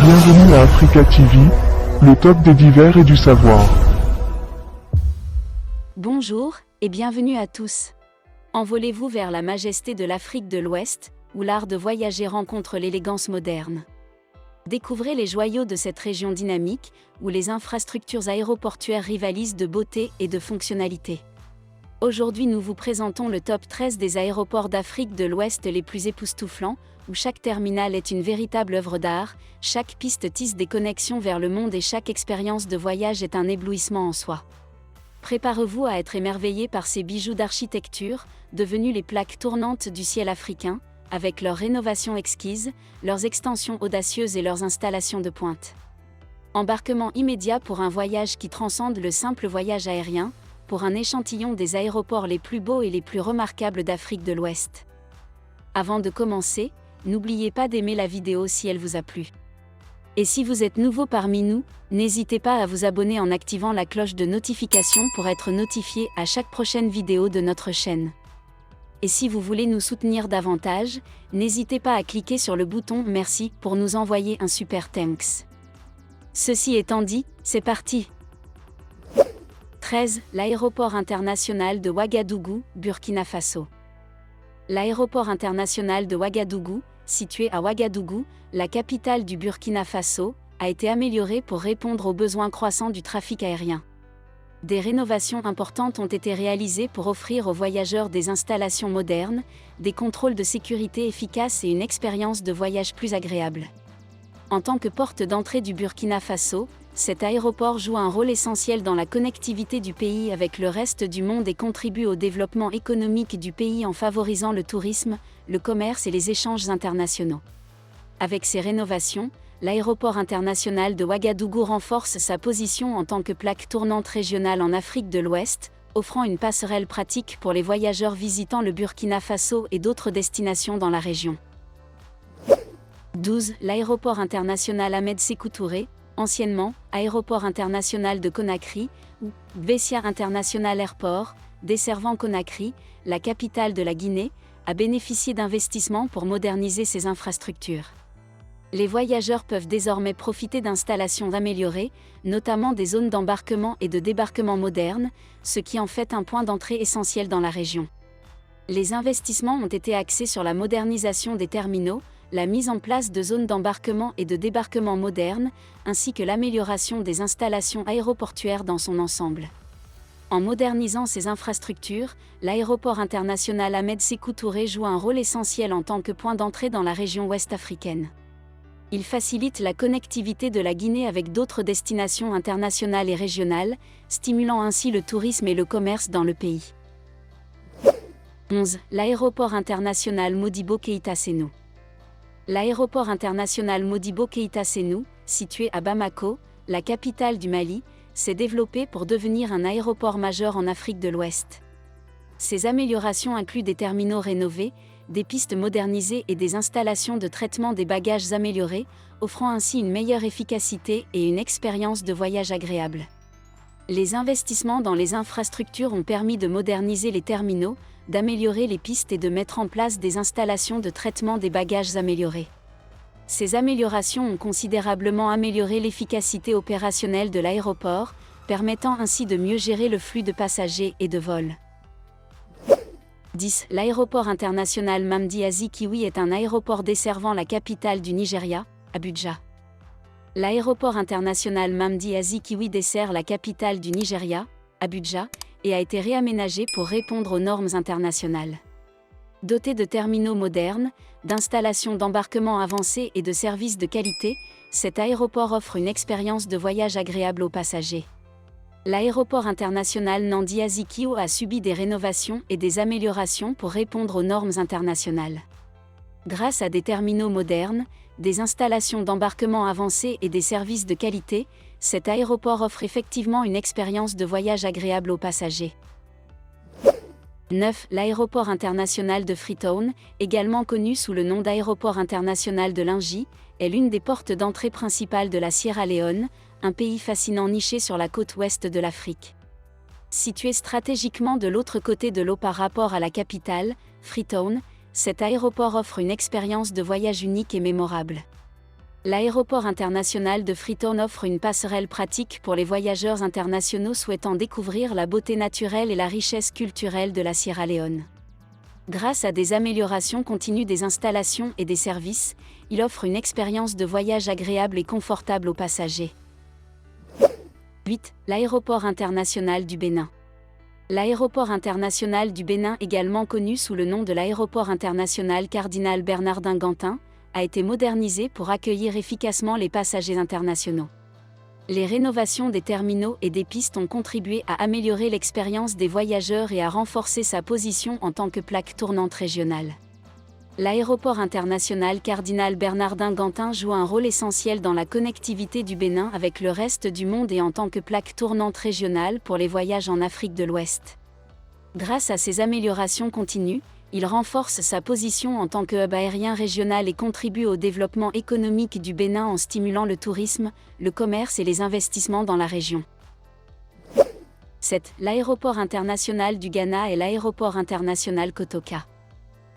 Bienvenue à Africa TV, le top des divers et du savoir. Bonjour, et bienvenue à tous. Envolez-vous vers la majesté de l'Afrique de l'Ouest, où l'art de voyager rencontre l'élégance moderne. Découvrez les joyaux de cette région dynamique, où les infrastructures aéroportuaires rivalisent de beauté et de fonctionnalité. Aujourd'hui nous vous présentons le top 13 des aéroports d'Afrique de l'Ouest les plus époustouflants, où chaque terminal est une véritable œuvre d'art, chaque piste tisse des connexions vers le monde et chaque expérience de voyage est un éblouissement en soi. Préparez-vous à être émerveillé par ces bijoux d'architecture, devenus les plaques tournantes du ciel africain, avec leurs rénovations exquises, leurs extensions audacieuses et leurs installations de pointe. Embarquement immédiat pour un voyage qui transcende le simple voyage aérien, pour un échantillon des aéroports les plus beaux et les plus remarquables d'Afrique de l'Ouest. Avant de commencer, n'oubliez pas d'aimer la vidéo si elle vous a plu. Et si vous êtes nouveau parmi nous, n'hésitez pas à vous abonner en activant la cloche de notification pour être notifié à chaque prochaine vidéo de notre chaîne. Et si vous voulez nous soutenir davantage, n'hésitez pas à cliquer sur le bouton « Merci » pour nous envoyer un super thanks. Ceci étant dit, c'est parti! 13. L'aéroport international de Ouagadougou, Burkina Faso. L'aéroport international de Ouagadougou, situé à Ouagadougou, la capitale du Burkina Faso, a été amélioré pour répondre aux besoins croissants du trafic aérien. Des rénovations importantes ont été réalisées pour offrir aux voyageurs des installations modernes, des contrôles de sécurité efficaces et une expérience de voyage plus agréable. En tant que porte d'entrée du Burkina Faso, cet aéroport joue un rôle essentiel dans la connectivité du pays avec le reste du monde et contribue au développement économique du pays en favorisant le tourisme, le commerce et les échanges internationaux. Avec ces rénovations, l'aéroport international de Ouagadougou renforce sa position en tant que plaque tournante régionale en Afrique de l'Ouest, offrant une passerelle pratique pour les voyageurs visitant le Burkina Faso et d'autres destinations dans la région. 12. L'aéroport international Ahmed Sékou Touré, anciennement Aéroport international de Conakry, ou Bessia International Airport, desservant Conakry, la capitale de la Guinée, a bénéficié d'investissements pour moderniser ses infrastructures. Les voyageurs peuvent désormais profiter d'installations améliorées, notamment des zones d'embarquement et de débarquement modernes, ce qui en fait un point d'entrée essentiel dans la région. Les investissements ont été axés sur la modernisation des terminaux, la mise en place de zones d'embarquement et de débarquement modernes, ainsi que l'amélioration des installations aéroportuaires dans son ensemble. En modernisant ces infrastructures, l'aéroport international Ahmed Sékou Touré joue un rôle essentiel en tant que point d'entrée dans la région ouest africaine. Il facilite la connectivité de la Guinée avec d'autres destinations internationales et régionales, stimulant ainsi le tourisme et le commerce dans le pays. 11. L'aéroport international Modibo Keïta Sénou. L'aéroport international Modibo Keïta Sénou, situé à Bamako, la capitale du Mali, s'est développé pour devenir un aéroport majeur en Afrique de l'Ouest. Ces améliorations incluent des terminaux rénovés, des pistes modernisées et des installations de traitement des bagages améliorées, offrant ainsi une meilleure efficacité et une expérience de voyage agréable. Les investissements dans les infrastructures ont permis de moderniser les terminaux, d'améliorer les pistes et de mettre en place des installations de traitement des bagages améliorés. Ces améliorations ont considérablement amélioré l'efficacité opérationnelle de l'aéroport, permettant ainsi de mieux gérer le flux de passagers et de vols. 10. L'aéroport international Nnamdi Azikiwe est un aéroport desservant la capitale du Nigeria, Abuja. L'aéroport international Nnamdi Azikiwe dessert la capitale du Nigeria, Abuja, et a été réaménagé pour répondre aux normes internationales. Doté de terminaux modernes, d'installations d'embarquement avancées et de services de qualité, cet aéroport offre une expérience de voyage agréable aux passagers. L'aéroport international Nnamdi Azikiwe a subi des rénovations et des améliorations pour répondre aux normes internationales. Grâce à des terminaux modernes, des installations d'embarquement avancées et des services de qualité, cet aéroport offre effectivement une expérience de voyage agréable aux passagers. 9. L'aéroport international de Freetown, également connu sous le nom d'aéroport international de Lingy, est l'une des portes d'entrée principales de la Sierra Leone, un pays fascinant niché sur la côte ouest de l'Afrique. Situé stratégiquement de l'autre côté de l'eau par rapport à la capitale, Freetown, cet aéroport offre une expérience de voyage unique et mémorable. L'aéroport international de Freetown offre une passerelle pratique pour les voyageurs internationaux souhaitant découvrir la beauté naturelle et la richesse culturelle de la Sierra Leone. Grâce à des améliorations continues des installations et des services, il offre une expérience de voyage agréable et confortable aux passagers. 8. L'aéroport international du Bénin. L'aéroport international du Bénin, également connu sous le nom de l'aéroport international Cardinal Bernardin Gantin, a été modernisé pour accueillir efficacement les passagers internationaux. Les rénovations des terminaux et des pistes ont contribué à améliorer l'expérience des voyageurs et à renforcer sa position en tant que plaque tournante régionale. L'aéroport international Cardinal Bernardin Gantin joue un rôle essentiel dans la connectivité du Bénin avec le reste du monde et en tant que plaque tournante régionale pour les voyages en Afrique de l'Ouest. Grâce à ces améliorations continues, il renforce sa position en tant que hub aérien régional et contribue au développement économique du Bénin en stimulant le tourisme, le commerce et les investissements dans la région. 7. L'aéroport international du Ghana et l'aéroport international Kotoka.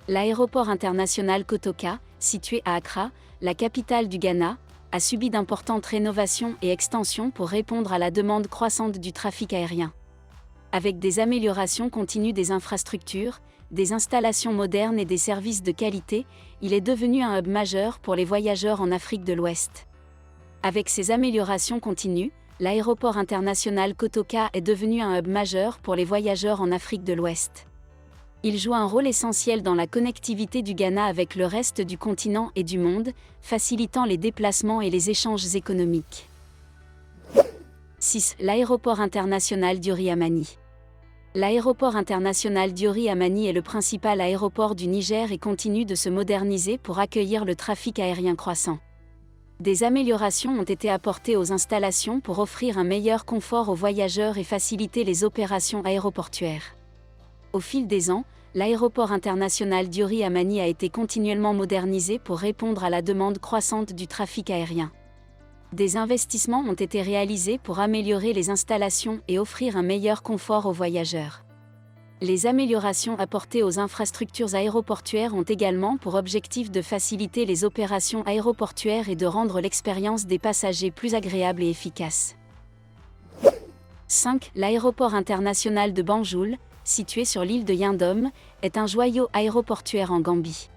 L'aéroport international Kotoka, situé à Accra, la capitale du Ghana, a subi d'importantes rénovations et extensions pour répondre à la demande croissante du trafic aérien. Avec des améliorations continues des infrastructures, des installations modernes et des services de qualité, il est devenu un hub majeur pour les voyageurs en Afrique de l'Ouest. Avec ces améliorations continues, l'aéroport international Kotoka est devenu un hub majeur pour les voyageurs en Afrique de l'Ouest. Il joue un rôle essentiel dans la connectivité du Ghana avec le reste du continent et du monde, facilitant les déplacements et les échanges économiques. 6. L'aéroport international Diori Amani. L'aéroport international Diori Amani est le principal aéroport du Niger et continue de se moderniser pour accueillir le trafic aérien croissant. Des améliorations ont été apportées aux installations pour offrir un meilleur confort aux voyageurs et faciliter les opérations aéroportuaires. Au fil des ans, l'aéroport international Diori Amani a été continuellement modernisé pour répondre à la demande croissante du trafic aérien. Des investissements ont été réalisés pour améliorer les installations et offrir un meilleur confort aux voyageurs. Les améliorations apportées aux infrastructures aéroportuaires ont également pour objectif de faciliter les opérations aéroportuaires et de rendre l'expérience des passagers plus agréable et efficace. 5. L'aéroport international de Banjul, situé sur l'île de Yindom, est un joyau aéroportuaire en Gambie.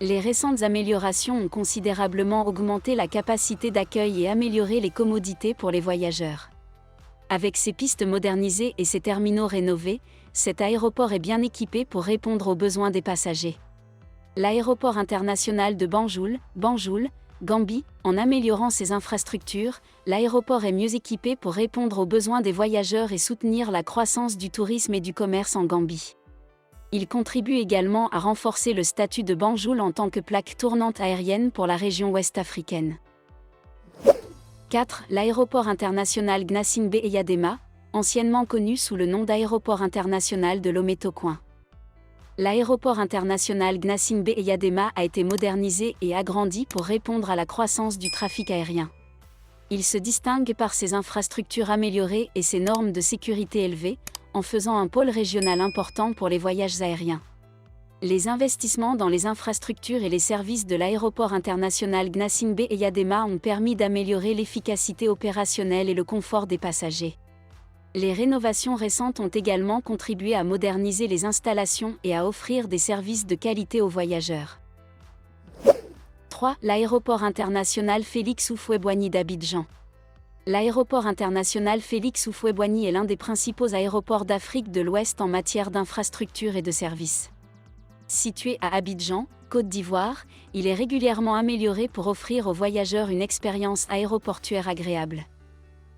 Les récentes améliorations ont considérablement augmenté la capacité d'accueil et amélioré les commodités pour les voyageurs. Avec ses pistes modernisées et ses terminaux rénovés, cet aéroport est bien équipé pour répondre aux besoins des passagers. L'aéroport international de Banjul, Gambie, en améliorant ses infrastructures, l'aéroport est mieux équipé pour répondre aux besoins des voyageurs et soutenir la croissance du tourisme et du commerce en Gambie. Il contribue également à renforcer le statut de Banjul en tant que plaque tournante aérienne pour la région ouest africaine. 4. L'aéroport international Gnassingbé Eyadema, anciennement connu sous le nom d'aéroport international de Lomé-Tokoin. L'aéroport international Gnassingbé Eyadema a été modernisé et agrandi pour répondre à la croissance du trafic aérien. Il se distingue par ses infrastructures améliorées et ses normes de sécurité élevées, en faisant un pôle régional important pour les voyages aériens. Les investissements dans les infrastructures et les services de l'aéroport international Gnassingbé Eyadema ont permis d'améliorer l'efficacité opérationnelle et le confort des passagers. Les rénovations récentes ont également contribué à moderniser les installations et à offrir des services de qualité aux voyageurs. 3. L'aéroport international Félix Houphouët-Boigny d'Abidjan. L'aéroport international Félix Houphouët-Boigny est l'un des principaux aéroports d'Afrique de l'Ouest en matière d'infrastructures et de services. Situé à Abidjan, Côte d'Ivoire, il est régulièrement amélioré pour offrir aux voyageurs une expérience aéroportuaire agréable.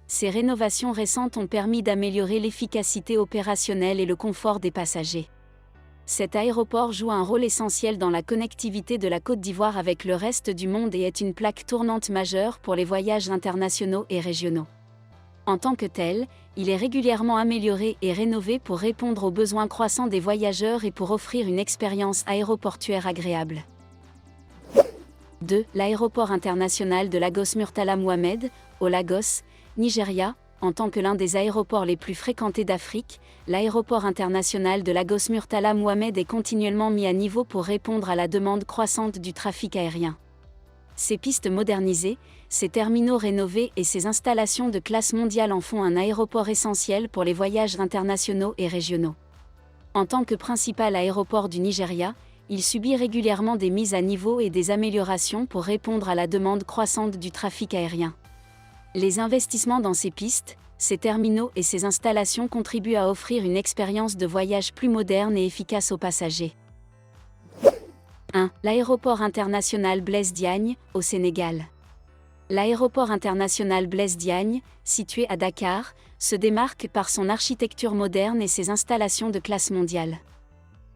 Ces rénovations récentes ont permis d'améliorer l'efficacité opérationnelle et le confort des passagers. Cet aéroport joue un rôle essentiel dans la connectivité de la Côte d'Ivoire avec le reste du monde et est une plaque tournante majeure pour les voyages internationaux et régionaux. En tant que tel, il est régulièrement amélioré et rénové pour répondre aux besoins croissants des voyageurs et pour offrir une expérience aéroportuaire agréable. 2. L'aéroport international de Lagos Murtala Mohammed, au Lagos, Nigeria. En tant que l'un des aéroports les plus fréquentés d'Afrique, l'aéroport international de Lagos Murtala Mohammed est continuellement mis à niveau pour répondre à la demande croissante du trafic aérien. Ses pistes modernisées, ses terminaux rénovés et ses installations de classe mondiale en font un aéroport essentiel pour les voyages internationaux et régionaux. En tant que principal aéroport du Nigeria, il subit régulièrement des mises à niveau et des améliorations pour répondre à la demande croissante du trafic aérien. Les investissements dans ces pistes, ces terminaux et ces installations contribuent à offrir une expérience de voyage plus moderne et efficace aux passagers. 1. L'aéroport international Blaise Diagne, au Sénégal. L'aéroport international Blaise Diagne, situé à Dakar, se démarque par son architecture moderne et ses installations de classe mondiale.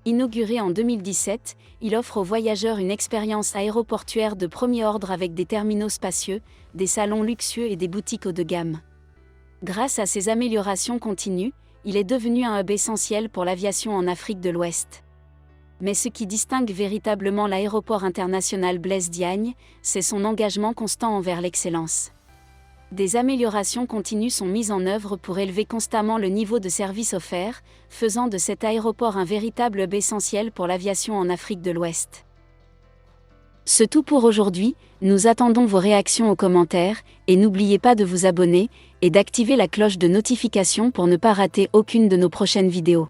Inauguré en 2017, il offre aux voyageurs une expérience aéroportuaire de premier ordre avec des terminaux spacieux, des salons luxueux et des boutiques haut de gamme. Grâce à ses améliorations continues, il est devenu un hub essentiel pour l'aviation en Afrique de l'Ouest. Mais ce qui distingue véritablement l'aéroport international Blaise Diagne, c'est son engagement constant envers l'excellence. Des améliorations continues sont mises en œuvre pour élever constamment le niveau de service offert, faisant de cet aéroport un véritable hub essentiel pour l'aviation en Afrique de l'Ouest. C'est tout pour aujourd'hui, nous attendons vos réactions aux commentaires, et n'oubliez pas de vous abonner, et d'activer la cloche de notification pour ne pas rater aucune de nos prochaines vidéos.